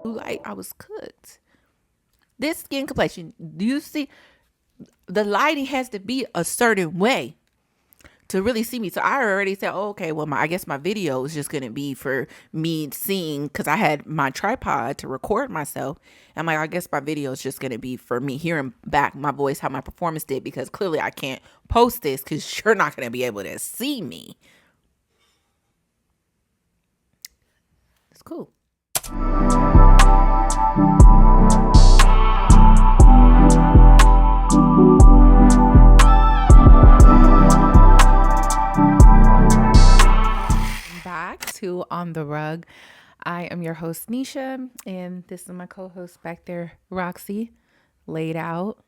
Like I was cooked. This skin complexion, do you see? The lighting has to be a certain way to really see me. So I already said, oh, okay, well, I guess my video is just going to be for me seeing, because I had my tripod to record myself. I'm like, I guess my video is just going to be for me hearing back my voice, how my performance did, because clearly I can't post this because you're not going to be able to see me. It's cool. Back to On the Rug. I am your host, Nisha, and this is my co host back there, Roxy, laid out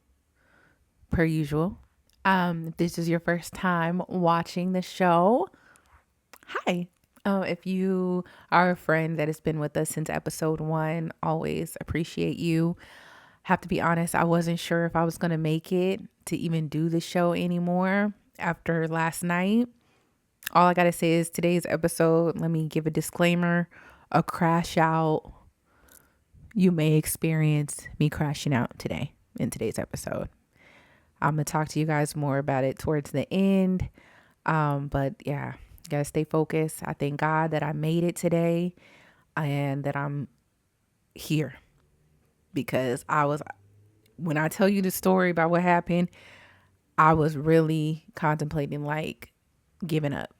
per usual. If this is your first time watching the show, hi. If you are a friend that has been with us since episode 1, always appreciate you. Have to be honest, I wasn't sure if I was going to make it to even do the show anymore after last night. All I got to say is today's episode, let me give a disclaimer, a crash out. You may experience me crashing out today in today's episode. I'm going to talk to you guys more about it towards the end. But yeah, gotta stay focused. I thank God that I made it today and that I'm here, because when I tell you the story about what happened, I was really contemplating like giving up,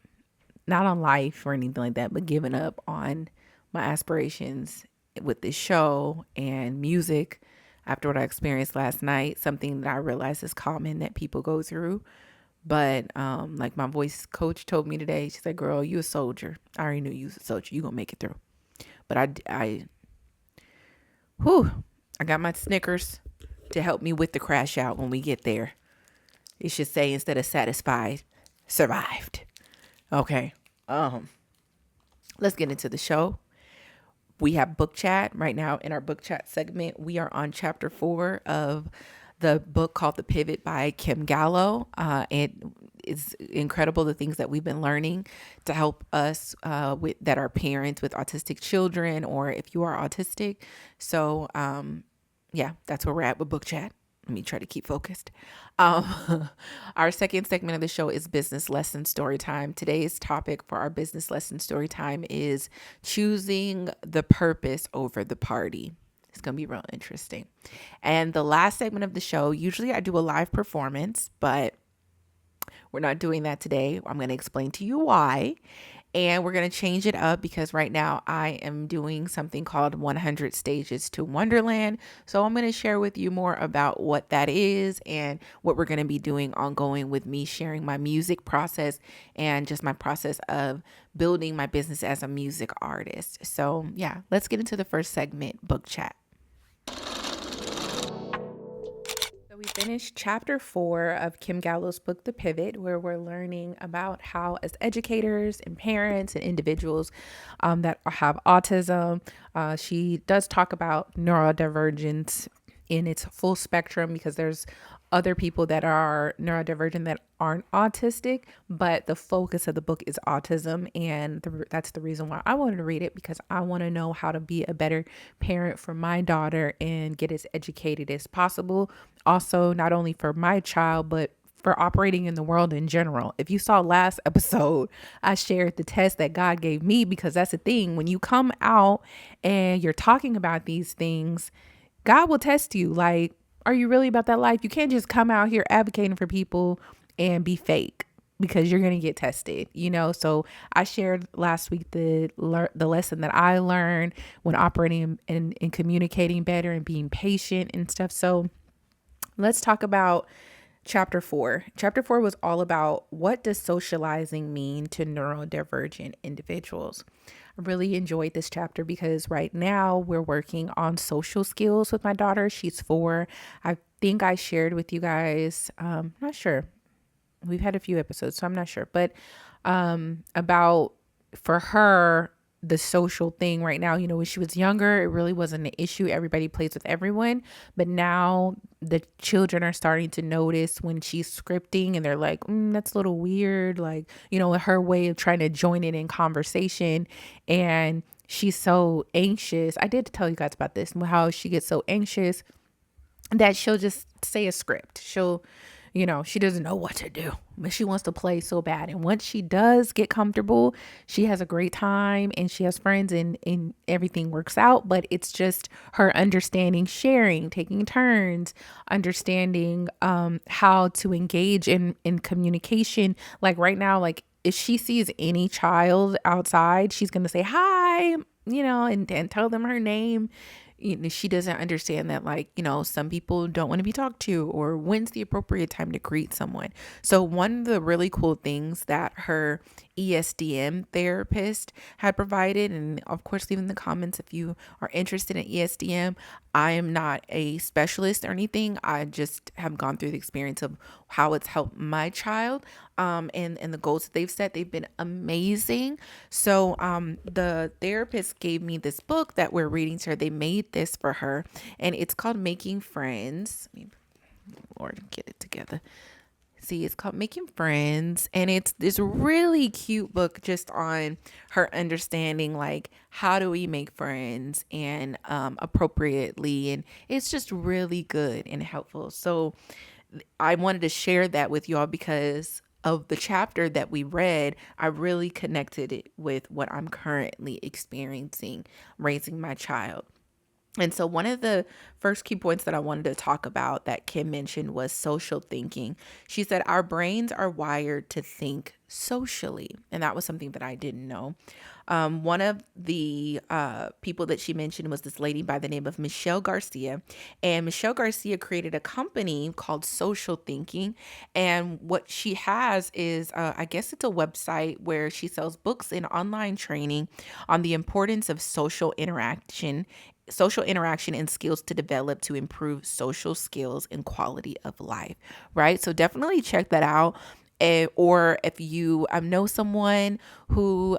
not on life or anything like that, but giving up on my aspirations with this show and music after what I experienced last night, something that I realize is common that people go through. But like my voice coach told me today, she said, girl, you a soldier. I already knew you was a soldier. You gonna make it through. But I got my Snickers to help me with the crash out when we get there. It should say, instead of satisfied, survived. Okay. Let's get into the show. We have book chat right now. In our book chat segment, we are on chapter 4 of the book called The Pivot by Kim Gallo. It's incredible the things that we've been learning to help us that are parents with autistic children, or if you are autistic. So yeah, that's where we're at with book chat. Let me try to keep focused. Our second segment of the show is business lesson story time. Today's topic for our business lesson story time is choosing the purpose over the party. It's going to be real interesting. And the last segment of the show, usually I do a live performance, but we're not doing that today. I'm going to explain to you why. And we're going to change it up because right now I am doing something called 100 Stages to Wonderland. So I'm going to share with you more about what that is and what we're going to be doing ongoing with me sharing my music process and just my process of building my business as a music artist. So yeah, let's get into the first segment, book chat. So we finished chapter 4 of Kim Gallo's book, The Pivot, where we're learning about how, as educators and parents and individuals that have autism, she does talk about neurodivergence in its full spectrum, because there's other people that are neurodivergent that aren't autistic, but the focus of the book is autism. And that's the reason why I wanted to read it, because I want to know how to be a better parent for my daughter and get as educated as possible. Also, not only for my child, but for operating in the world in general. If you saw last episode, I shared the test that God gave me, because that's the thing. When you come out and you're talking about these things, God will test you. Like, are you really about that life? You can't just come out here advocating for people and be fake, because you're going to get tested, So I shared last week the lesson that I learned when operating and communicating better and being patient and stuff. So let's talk about chapter 4. Chapter 4 was all about, what does socializing mean to neurodivergent individuals? I really enjoyed this chapter because right now we're working on social skills with my daughter. She's 4. I think I shared with you guys, not sure. We've had a few episodes, so I'm not sure. But about, for her, the social thing right now, when she was younger, it really wasn't an issue. Everybody plays with everyone. But now the children are starting to notice when she's scripting and they're like, that's a little weird. Like, her way of trying to join in conversation. And she's so anxious. I did tell you guys about this, how she gets so anxious that she'll just say a script. She doesn't know what to do, but she wants to play so bad. And once she does get comfortable, she has a great time and she has friends, and everything works out. But it's just her understanding, sharing, taking turns, understanding how to engage in communication. Like right now, like if she sees any child outside, she's going to say hi, and tell them her name. She doesn't understand that, like, some people don't want to be talked to, or when's the appropriate time to greet someone. So one of the really cool things that her ESDM therapist had provided, and of course, leave in the comments if you are interested in ESDM. I am not a specialist or anything. I just have gone through the experience of how it's helped my child, and the goals that they've set. They've been amazing. So the therapist gave me this book that we're reading to her. They made this for her, and it's called Making Friends. Lord, get it together. See, it's called Making Friends, and it's this really cute book just on her understanding, like, how do we make friends and appropriately, and it's just really good and helpful. So I wanted to share that with y'all because of the chapter that we read. I really connected it with what I'm currently experiencing raising my child. And so one of the first key points that I wanted to talk about that Kim mentioned was social thinking. She said our brains are wired to think socially. And that was something that I didn't know. One of the people that she mentioned was this lady by the name of Michelle Garcia. And Michelle Garcia created a company called Social Thinking. And what she has is, I guess it's a website where she sells books and online training on the importance of social interaction and skills to develop to improve social skills and quality of life, right? So definitely check that out. Or if you know someone who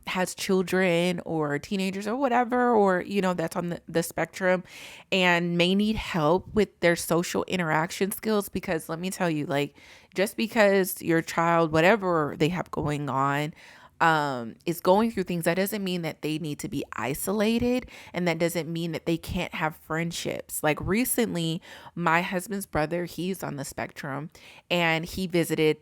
has children or teenagers or whatever, or, that's on the spectrum and may need help with their social interaction skills, because let me tell you, like, just because your child, whatever they have going on, is going through things, that doesn't mean that they need to be isolated, and that doesn't mean that they can't have friendships. Like recently, my husband's brother, he's on the spectrum, and he visited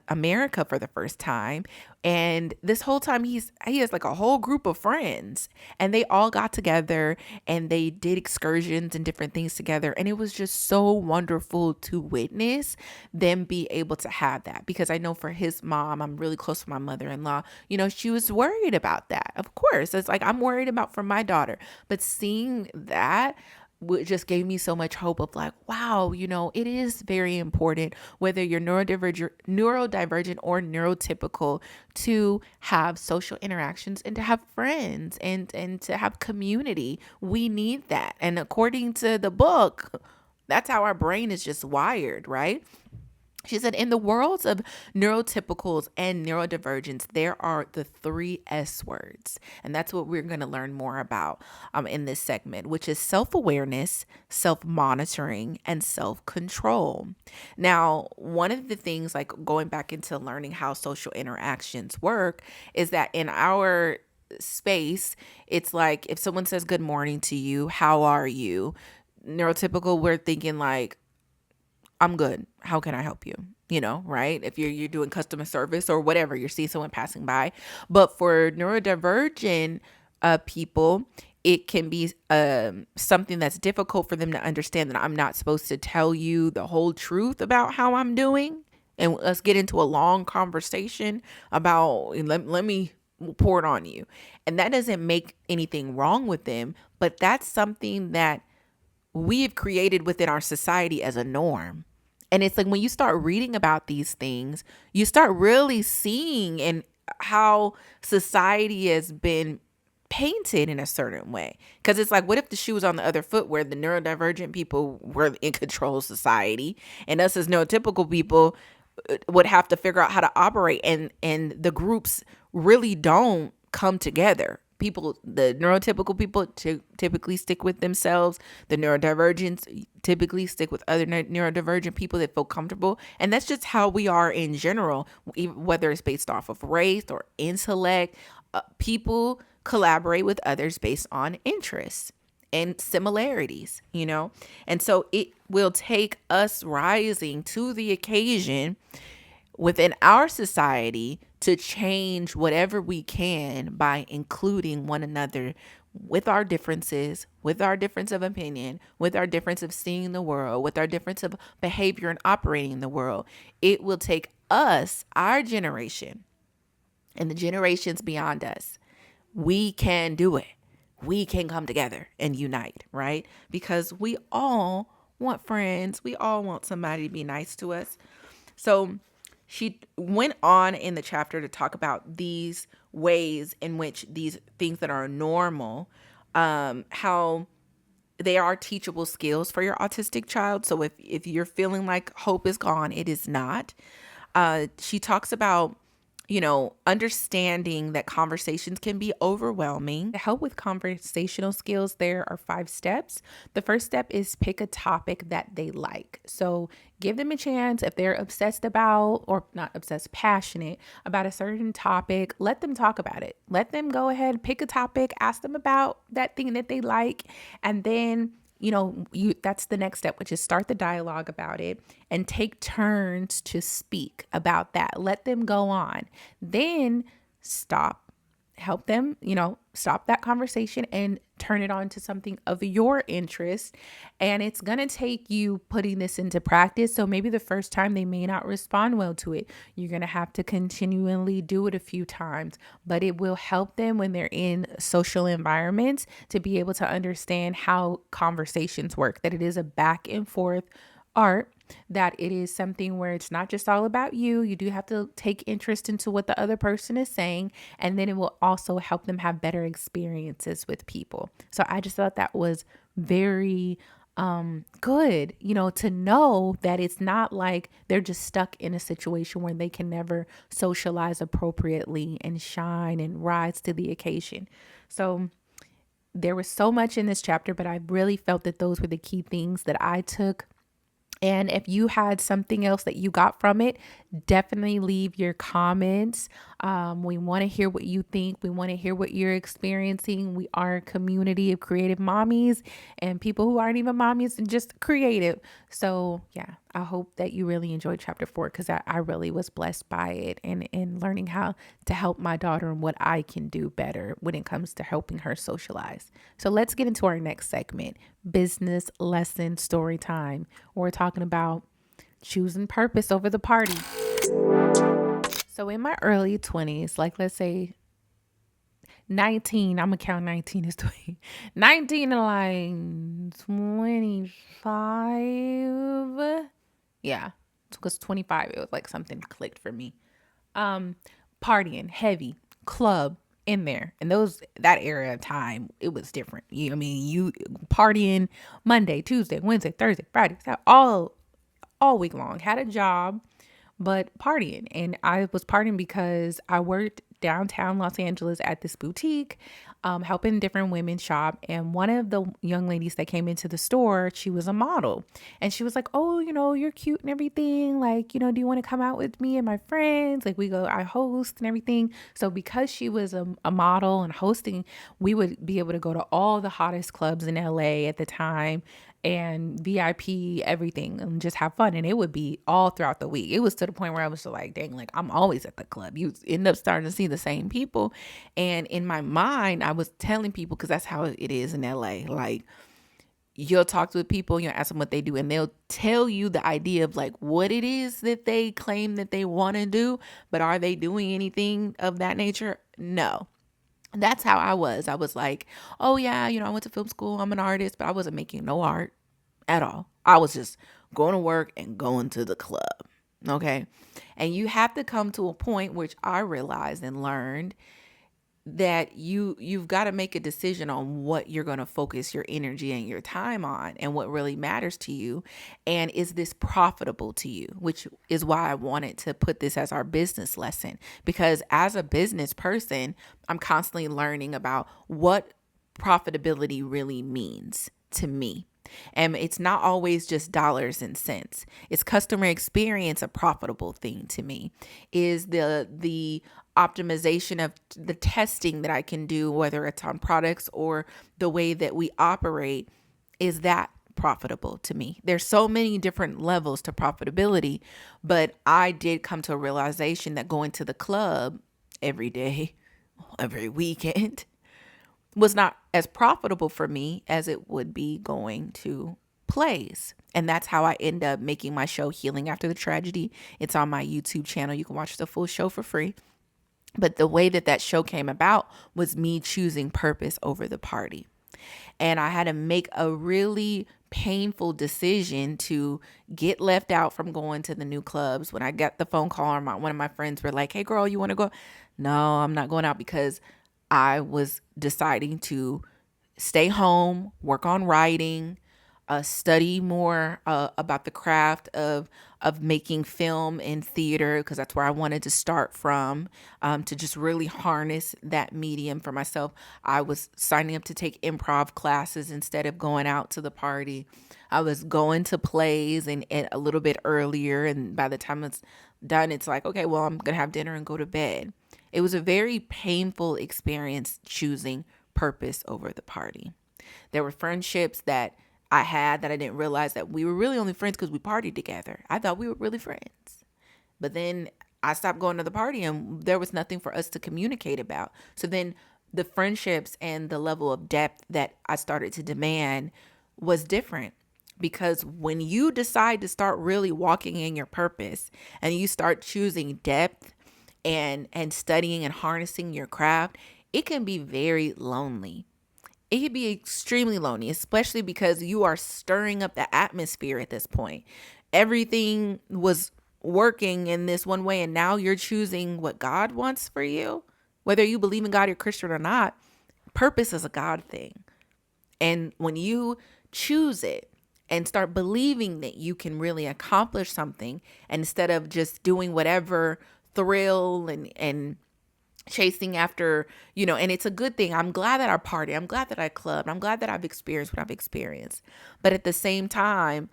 America for the first time. And this whole time he has like a whole group of friends, and they all got together and they did excursions and different things together. And it was just so wonderful to witness them be able to have that, because I know for his mom, I'm really close to my mother-in-law, she was worried about that. Of course, it's like I'm worried about for my daughter, but seeing that just gave me so much hope of like, wow, it is very important, whether you're neurodivergent or neurotypical, to have social interactions and to have friends and to have community. We need that. And according to the book, that's how our brain is just wired, right? She said, in the worlds of neurotypicals and neurodivergence, there are the 3S words. And that's what we're going to learn more about in this segment, which is self-awareness, self-monitoring, and self-control. Now, one of the things, like going back into learning how social interactions work, is that in our space, it's like if someone says good morning to you, how are you? Neurotypical, we're thinking like, I'm good. How can I help you? Right? If you're doing customer service or whatever, you're seeing someone passing by. But for neurodivergent people, it can be something that's difficult for them to understand, that I'm not supposed to tell you the whole truth about how I'm doing, and let's get into a long conversation about, let me pour it on you. And that doesn't make anything wrong with them, but that's something that we've created within our society as a norm. And it's like when you start reading about these things, you start really seeing and how society has been painted in a certain way. Because it's like, what if the shoe was on the other foot, where the neurodivergent people were in control of society, and us as neurotypical people would have to figure out how to operate, and the groups really don't come together. The neurotypical people typically stick with themselves. The neurodivergents typically stick with other neurodivergent people that feel comfortable. And that's just how we are in general, whether it's based off of race or intellect. People collaborate with others based on interests and similarities, you know? And so it will take us rising to the occasion within our society to change whatever we can by including one another with our differences, with our difference of opinion, with our difference of seeing the world, with our difference of behavior and operating in the world. It will take us, our generation, and the generations beyond us. We can do it. We can come together and unite, right? Because we all want friends. We all want somebody to be nice to us. So she went on in the chapter to talk about these ways in which these things that are normal, how they are teachable skills for your autistic child. So if you're feeling like hope is gone, it is not. She talks about, understanding that conversations can be overwhelming. To help with conversational skills, there are 5 steps. The first step is pick a topic that they like. So give them a chance. If they're obsessed about, or not obsessed, passionate about a certain topic, let them talk about it. Let them go ahead, pick a topic, ask them about that thing that they like, and then that's the next step, which is start the dialogue about it and take turns to speak about that. Let them go on. Then help them, stop that conversation and turn it on to something of your interest. And it's going to take you putting this into practice. So maybe the first time they may not respond well to it. You're going to have to continually do it a few times, but it will help them when they're in social environments to be able to understand how conversations work, that it is a back and forth art, that it is something where it's not just all about you. You do have to take interest into what the other person is saying, and then it will also help them have better experiences with people. So I just thought that was very good, to know that it's not like they're just stuck in a situation where they can never socialize appropriately and shine and rise to the occasion. So there was so much in this chapter, but I really felt that those were the key things that I took. And if you had something else that you got from it, definitely leave your comments. We want to hear what you think. We want to hear what you're experiencing. We are a community of creative mommies and people who aren't even mommies and just creative. So yeah, I hope that you really enjoyed chapter 4, because I really was blessed by it and learning how to help my daughter and what I can do better when it comes to helping her socialize. So let's get into our next segment, business lesson story time. We're talking about choosing purpose over the party. So in my early 20s, like let's say 19, I'm gonna count 19 as 20, 19 to like 25. Yeah, because 25, it was like something clicked for me. Partying heavy, club in there, and that era of time, it was different. You partying Monday, Tuesday, Wednesday, Thursday, Friday, Saturday, all week long. Had a job, but partying. And I was partying because I worked downtown Los Angeles at this boutique, helping different women shop. And one of the young ladies that came into the store, she was a model. And she was like, oh, you're cute and everything. Like, do you want to come out with me and my friends? Like I host and everything. So because she was a model and hosting, we would be able to go to all the hottest clubs in LA at the time and VIP everything and just have fun. And it would be all throughout the week. It was to the point where I was like, dang, like I'm always at the club. You end up starting to see the same people. And in my mind, I was telling people, because that's how it is in LA. Like you'll talk to people, you'll ask them what they do, and they'll tell you the idea of like what it is that they claim that they want to do, but are they doing anything of that nature? No. That's how I was. I was like, oh yeah, I went to film school. I'm an artist, but I wasn't making no art at all. I was just going to work and going to the club. Okay. And you have to come to a point, which I realized and learned, that you've got to make a decision on what you're going to focus your energy and your time on and what really matters to you. And is this profitable to you? Which is why I wanted to put this as our business lesson, because as a business person, I'm constantly learning about what profitability really means to me. And it's not always just dollars and cents. Is customer experience a profitable thing to me? Is the optimization of the testing that I can do, whether it's on products or the way that we operate, is that profitable to me? There's so many different levels to profitability, but I did come to a realization that going to the club every day, every weekend, was not as profitable for me as it would be going to plays. And that's how I end up making my show Healing After the Tragedy. It's on my YouTube channel. You can watch the full show for free. But the way that that show came about was me choosing purpose over the party. And I had to make a really painful decision to get left out from going to the new clubs. When I got the phone call, or one of my friends were like, "Hey girl, you want to go?" No, I'm not going out, because I was deciding to stay home, work on writing, study more about the craft of making film and theater, because that's where I wanted to start from, to just really harness that medium for myself. I was signing up to take improv classes instead of going out to the party. I was going to plays and a little bit earlier, and by the time it's done, it's like, okay, well, I'm gonna have dinner and go to bed. It was a very painful experience choosing purpose over the party. There were friendships that I had that I didn't realize that we were really only friends because we partied together. I thought we were really friends. But then I stopped going to the party and there was nothing for us to communicate about. So then the friendships and the level of depth that I started to demand was different. Because when you decide to start really walking in your purpose and you start choosing depth and studying and harnessing your craft, it can be very lonely. It can be extremely lonely, especially because you are stirring up the atmosphere at this point. Everything was working in this one way, and now you're choosing what God wants for you. Whether you believe in God, you're Christian or not, purpose is a God thing. And when you choose it and start believing that you can really accomplish something, and instead of just doing whatever thrill and chasing after, and it's a good thing. I'm glad that I party. I'm glad that I clubbed. I'm glad that I've experienced what I've experienced. But at the same time,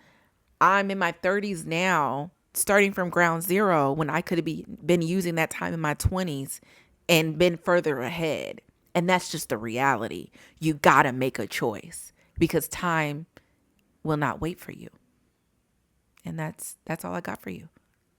I'm in my 30s now, starting from ground zero, when I could have been using that time in my 20s and been further ahead. And that's just the reality. You got to make a choice, because time will not wait for you. And that's all I got for you.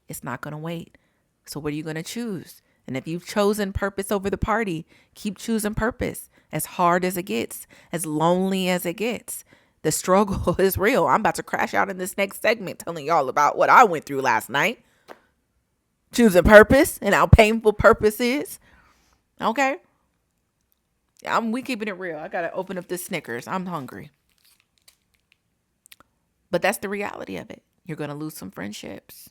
It's not going to wait. So what are you going to choose? And if you've chosen purpose over the party, keep choosing purpose. As hard as it gets, as lonely as it gets, the struggle is real. I'm about to crash out in this next segment telling y'all about what I went through last night. Choosing purpose and how painful purpose is. Okay? We keeping it real. I got to open up this Snickers. I'm hungry. But that's the reality of it. You're going to lose some friendships.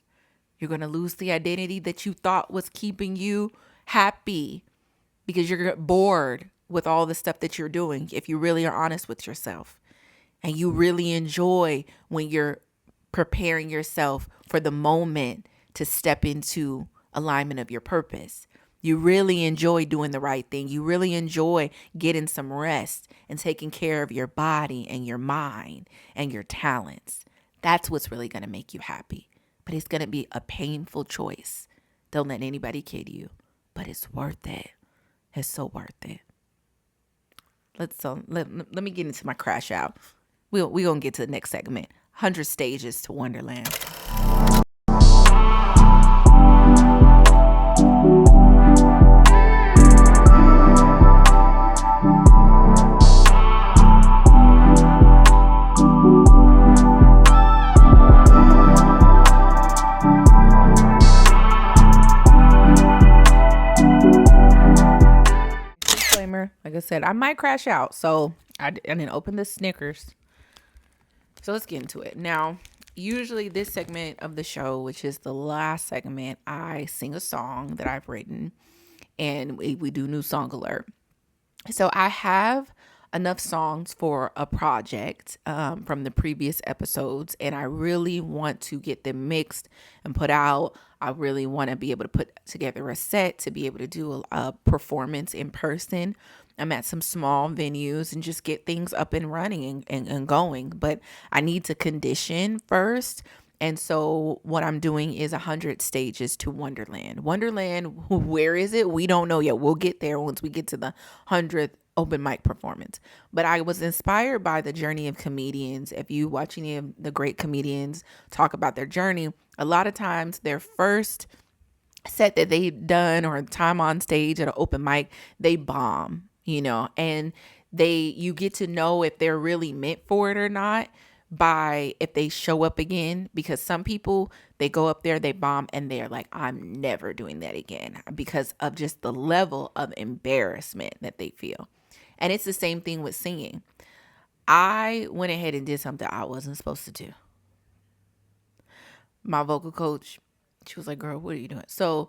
You're going to lose the identity that you thought was keeping you happy, because you're bored with all the stuff that you're doing. If you really are honest with yourself, and you really enjoy when you're preparing yourself for the moment to step into alignment of your purpose. You really enjoy doing the right thing. You really enjoy getting some rest and taking care of your body and your mind and your talents. That's what's really going to make you happy. But it's going to be a painful choice. Don't let anybody kid you. But it's worth it. It's so worth it. Let me get into my crash out. We're going to get to the next segment. 100 Stages to Wonderland. Like I said, I might crash out. So I didn't open the Snickers. So let's get into it. Now, usually this segment of the show, which is the last segment, I sing a song that I've written, and we do new song alert. So I have enough songs for a project from the previous episodes, and I really want to get them mixed and put out. I really want to be able to put together a set to be able to do a performance in person. I'm at some small venues and just get things up and running and going. But I need to condition first. And so what I'm doing is 100 stages to Wonderland. Wonderland, where is it? We don't know yet. We'll get there once we get to the 100th open mic performance. But I was inspired by the journey of comedians. If you watch any of the great comedians talk about their journey, a lot of times their first set that they've done or time on stage at an open mic, they bomb, and you get to know if they're really meant for it or not by if they show up again, because some people, they go up there, they bomb, and they're like, I'm never doing that again, because of just the level of embarrassment that they feel. And it's the same thing with singing. I went ahead and did something I wasn't supposed to do. My vocal coach, she was like, girl, what are you doing? So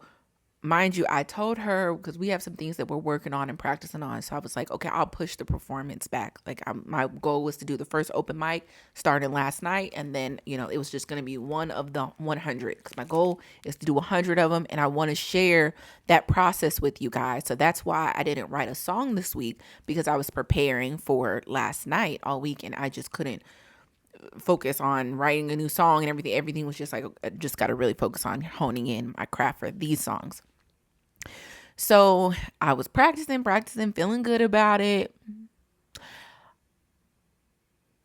mind you, I told her, because we have some things that we're working on and practicing on. So I was like, okay, I'll push the performance back. Like my goal was to do the first open mic starting last night. And then, it was just going to be one of the 100, because my goal is to do 100 of them. And I want to share that process with you guys. So that's why I didn't write a song this week, because I was preparing for last night all week. And I just couldn't focus on writing a new song and everything. Everything was just like, I just got to really focus on honing in my craft for these songs. So I was practicing, feeling good about it.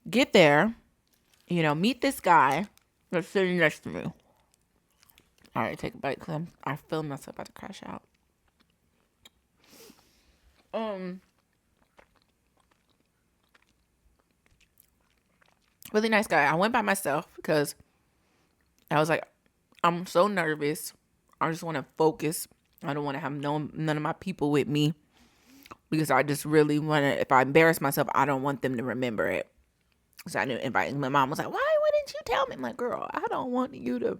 Get there, meet this guy that's sitting next to me. All right, take a bite because I feel myself about to crash out. Really nice guy. I went by myself because I was like, I'm so nervous. I just want to focus. I don't want to have none of my people with me, because I just really want to, if I embarrass myself, I don't want them to remember it. So I knew inviting my mom was like, why wouldn't you tell me? I'm like, girl, I don't want you to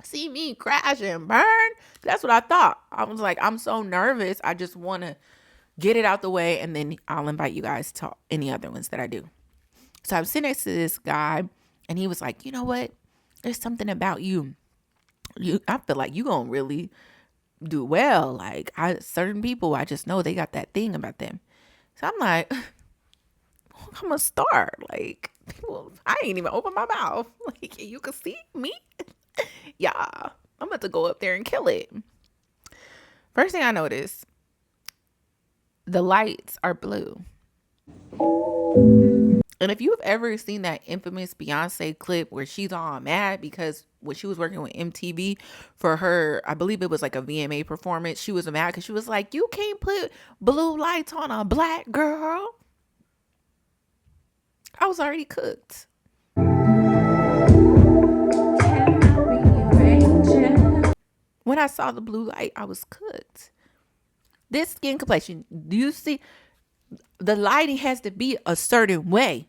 see me crash and burn. That's what I thought. I was like, I'm so nervous. I just want to get it out the way, and then I'll invite you guys to any other ones that I do. So I was sitting next to this guy, and he was like, you know what? There's something about you. I feel like you gonna really do well. Like certain people, I just know they got that thing about them. So I'm like, I'm gonna start. Like, people, I ain't even open my mouth. Like, you can see me. Yeah, I'm about to go up there and kill it. First thing I noticed, the lights are blue. And if you've ever seen that infamous Beyonce clip where she's all mad because when she was working with MTV for her, I believe it was like a VMA performance, she was mad because she was like, you can't put blue lights on a black girl. I was already cooked. When I saw the blue light, I was cooked. This skin complexion, do you see? The lighting has to be a certain way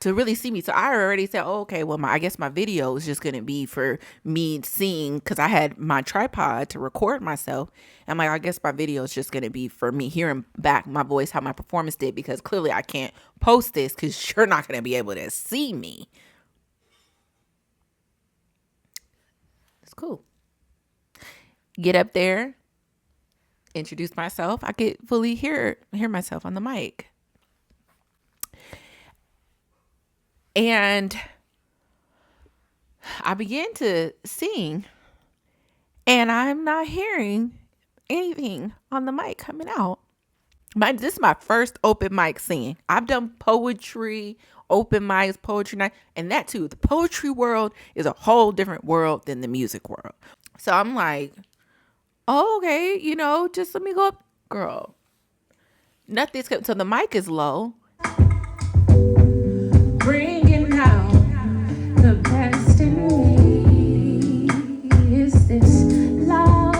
to really see me. So I already said, oh, okay, well, I guess my video is just going to be for me seeing, because I had my tripod to record myself. I'm like, I guess my video is just going to be for me hearing back my voice, how my performance did, because clearly I can't post this because you're not going to be able to see me. It's cool. Get up there, introduce myself. I could fully hear myself on the mic. And I began to sing, and I'm not hearing anything on the mic coming out. This is my first open mic singing. I've done poetry, open mics, poetry night, and that too. The poetry world is a whole different world than the music world. So I'm like, oh, okay, just let me go up. Girl, nothing's coming. So the mic is low. Bringing out the best in me. Is this love?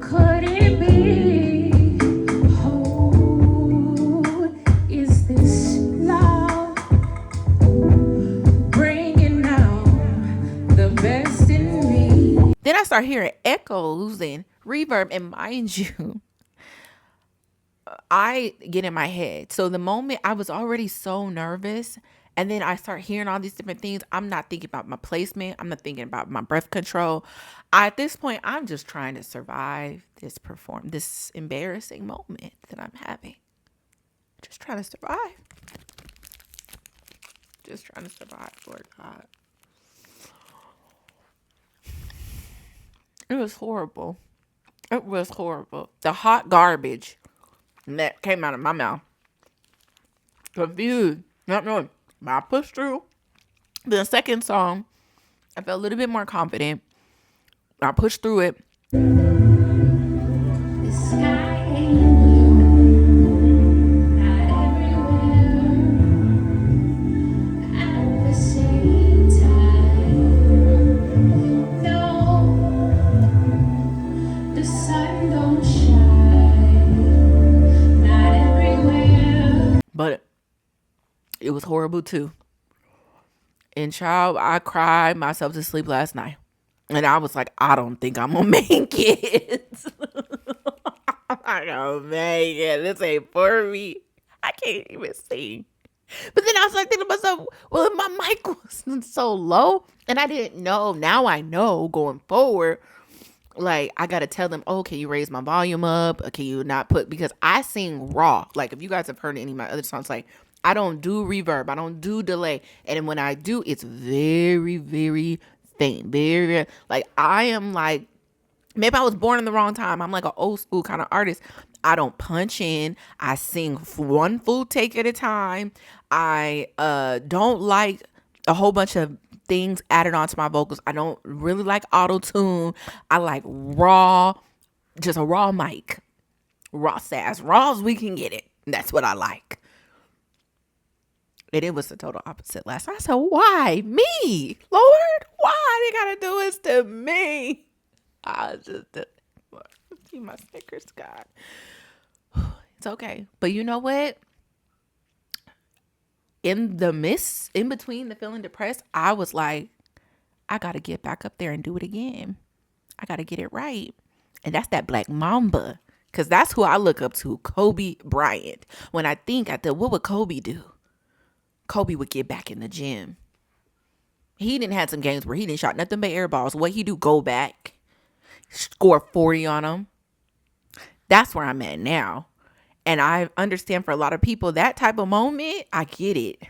Could it be? Oh, is this love? Bringing out the best in me. Then I start hearing echoes and reverb, and mind you, I get in my head. So the moment I was already so nervous, And then I start hearing all these different things. I'm not thinking about my placement. I'm not thinking about my breath control. At this point, I'm just trying to survive this embarrassing moment that I'm having. Just trying to survive. Just trying to survive, Lord God. It was horrible. It was horrible. The hot garbage that came out of my mouth. Confused. Not knowing. But I pushed through. The second song, I felt a little bit more confident. I pushed through it. The sky ain't blue, not everywhere. At the same time, no, the sun don't shine, not everywhere. But it was horrible too. And child, I cried myself to sleep last night. And I was like, I don't think I'm gonna make it. I'm gonna make it. This ain't for me. I can't even sing. But then I was like thinking to myself, well, if my mic wasn't so low and I didn't know, now I know going forward, like I gotta tell them, oh, can you raise my volume up? Or can you not put, because I sing raw. Like if you guys have heard any of my other songs, like I don't do reverb, I don't do delay. And when I do, it's very, very faint. Very, like I am like, maybe I was born in the wrong time. I'm like an old school kind of artist. I don't punch in. I sing one full take at a time. I don't like a whole bunch of things added onto my vocals. I don't really like auto-tune. I like raw, just a raw mic. Raw sass. Raw as we can get it. That's what I like. And it was the total opposite last night. I said, why me? Lord, why they gotta do this to me? I just see my Snickers, God. It's okay. But you know what? In between the feeling depressed, I was like, I got to get back up there and do it again. I got to get it right. And that's that Black Mamba. Because that's who I look up to, Kobe Bryant. When I think, what would Kobe do? Kobe would get back in the gym. He didn't have some games where he didn't shot nothing but air balls. What he do, go back, score 40 on them. That's where I'm at now. And I understand for a lot of people, that type of moment, I get it.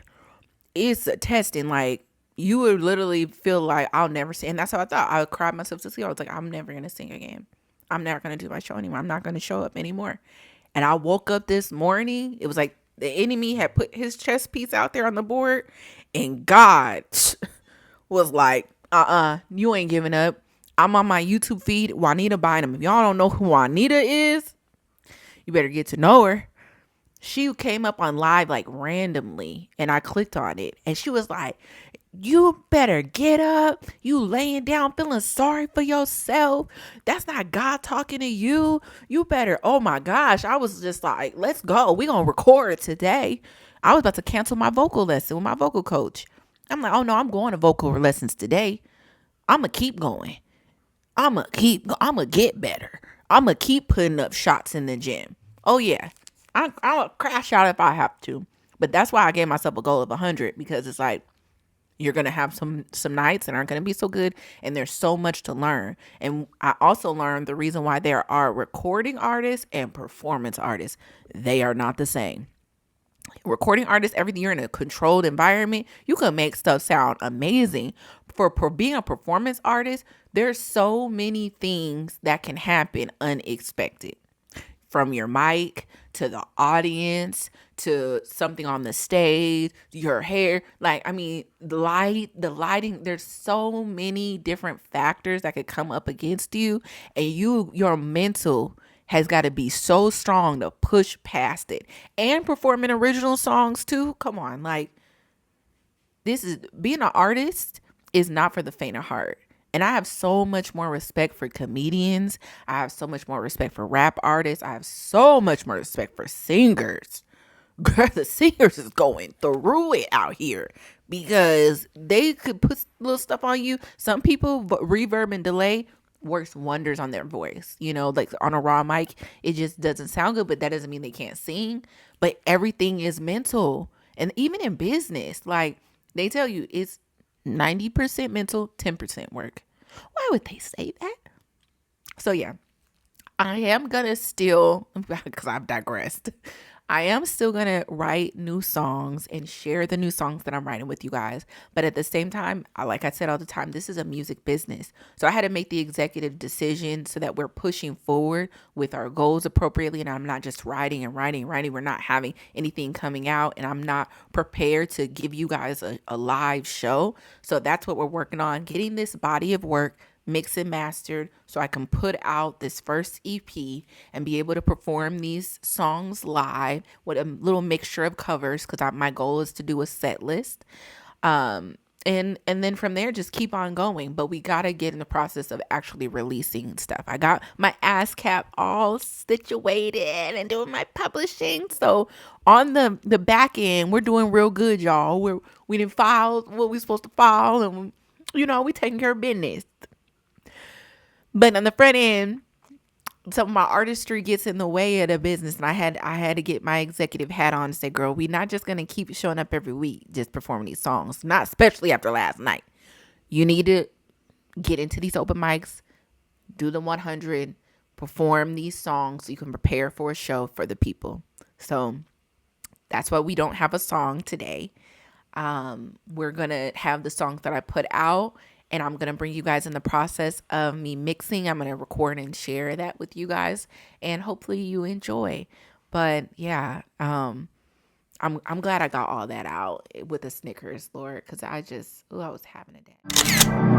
It's a testing. Like, you would literally feel like, I'll never sing. And that's how I thought. I cried myself to sleep. I was like, I'm never going to sing again. I'm never going to do my show anymore. I'm not going to show up anymore. And I woke up this morning. It was like the enemy had put his chess piece out there on the board. And God was like, you ain't giving up. I'm on my YouTube feed, Juanita Bynum. If y'all don't know who Juanita is, you better get to know her. She came up on live like randomly and I clicked on it and she was like, you better get up. You laying down feeling sorry for yourself. That's not God talking to you. You better. Oh my gosh. I was just like, let's go. We gonna record today. I was about to cancel my vocal lesson with my vocal coach. I'm like, oh no, I'm going to vocal lessons today. I'm gonna keep going. I'm gonna get better. I'm gonna keep putting up shots in the gym. Oh yeah. I'll crash out if I have to. But that's why I gave myself a goal of 100, because it's like, you're going to have some nights that aren't going to be so good. And there's so much to learn. And I also learned the reason why there are recording artists and performance artists. They are not the same. Recording artists, everything, you're in a controlled environment. You can make stuff sound amazing. For being a performance artist, there's so many things that can happen unexpected. From your mic to the audience to something on the stage, your hair, like, I mean, the lighting, there's so many different factors that could come up against you, and your mental has got to be so strong to push past it. And performing original songs too. Come on, like, being an artist is not for the faint of heart. And I have so much more respect for comedians. I have so much more respect for rap artists. I have so much more respect for singers. Girl, the singers is going through it out here because they could put little stuff on you. Some people, reverb and delay works wonders on their voice. You know, like on a raw mic, it just doesn't sound good, but that doesn't mean they can't sing. But everything is mental. And even in business, like they tell you it's 90% mental, 10% work. Why would they say that? So yeah, I am gonna still, because I've digressed, I am still gonna write new songs and share the new songs that I'm writing with you guys. But at the same time, like I said all the time, this is a music business. So I had to make the executive decision so that we're pushing forward with our goals appropriately. And I'm not just writing and writing and writing. We're not having anything coming out, and I'm not prepared to give you guys a live show. So that's what we're working on, getting this body of work mixed and mastered so I can put out this first EP and be able to perform these songs live with a little mixture of covers, because my goal is to do a set list. And then from there, just keep on going. But we got to get in the process of actually releasing stuff. I got my ASCAP all situated and doing my publishing. So on the back end, we're doing real good, y'all. We didn't file what we supposed to file, and we taking care of business. But on the front end, some of my artistry gets in the way of the business, and I had to get my executive hat on and say, girl, we're not just gonna keep showing up every week just performing these songs, not especially after last night. You need to get into these open mics, do the 100, perform these songs so you can prepare for a show for the people. So that's why we don't have a song today. We're gonna have the songs that I put out, and I'm gonna bring you guys in the process of me mixing. I'm gonna record and share that with you guys, and hopefully you enjoy. But yeah, I'm glad I got all that out with the Snickers, Lord, because I was having a day.